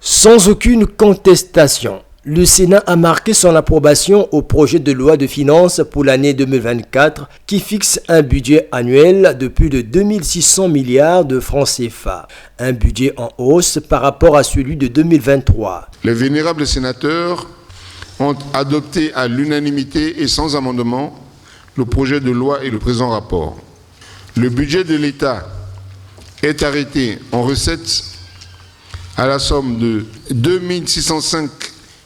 Sans aucune contestation, le Sénat a marqué son approbation au projet de loi de finances pour l'année 2024 qui fixe un budget annuel de plus de 2600 milliards de francs CFA, un budget en hausse par rapport à celui de 2023. Les vénérables sénateurs ont adopté à l'unanimité et sans amendement le projet de loi et le présent rapport. Le budget de l'État est arrêté en recettes à la somme de 2605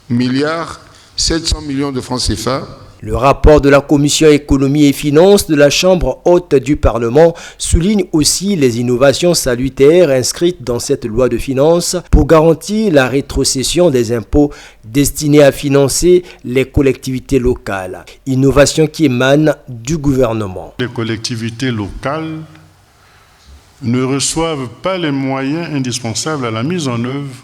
milliards 700 millions de francs CFA. Le rapport de la Commission économie et finances de la Chambre haute du Parlement souligne aussi les innovations salutaires inscrites dans cette loi de finances pour garantir la rétrocession des impôts destinés à financer les collectivités locales. Innovation qui émane du gouvernement. Les collectivités locales ne reçoivent pas les moyens indispensables à la mise en œuvre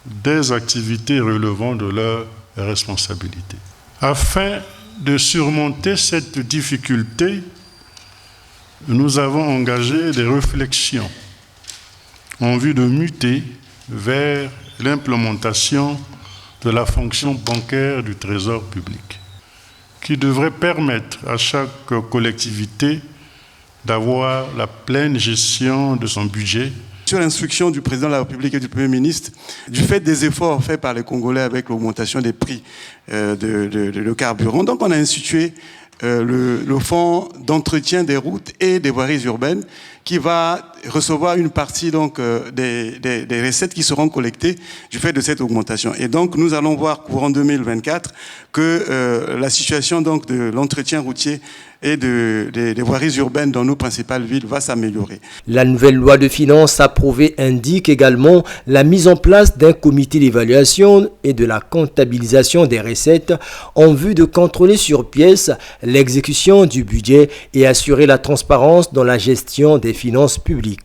des activités relevant de leurs responsabilités. Afin de surmonter cette difficulté, nous avons engagé des réflexions en vue de muter vers l'implémentation de la fonction bancaire du Trésor public, qui devrait permettre à chaque collectivité d'avoir la pleine gestion de son budget. Sur l'instruction du président de la République et du Premier ministre, du fait des efforts faits par les Congolais avec l'augmentation des prix de carburant, donc on a institué le fonds d'entretien des routes et des voiries urbaines qui va recevoir une partie donc, des recettes qui seront collectées du fait de cette augmentation. Et donc nous allons voir courant 2024 que la situation donc, de l'entretien routier et des voiries urbaines dans nos principales villes va s'améliorer. La nouvelle loi de finances approuvée indique également la mise en place d'un comité d'évaluation et de la comptabilisation des recettes en vue de contrôler sur pièce l'exécution du budget et assurer la transparence dans la gestion des finances publiques.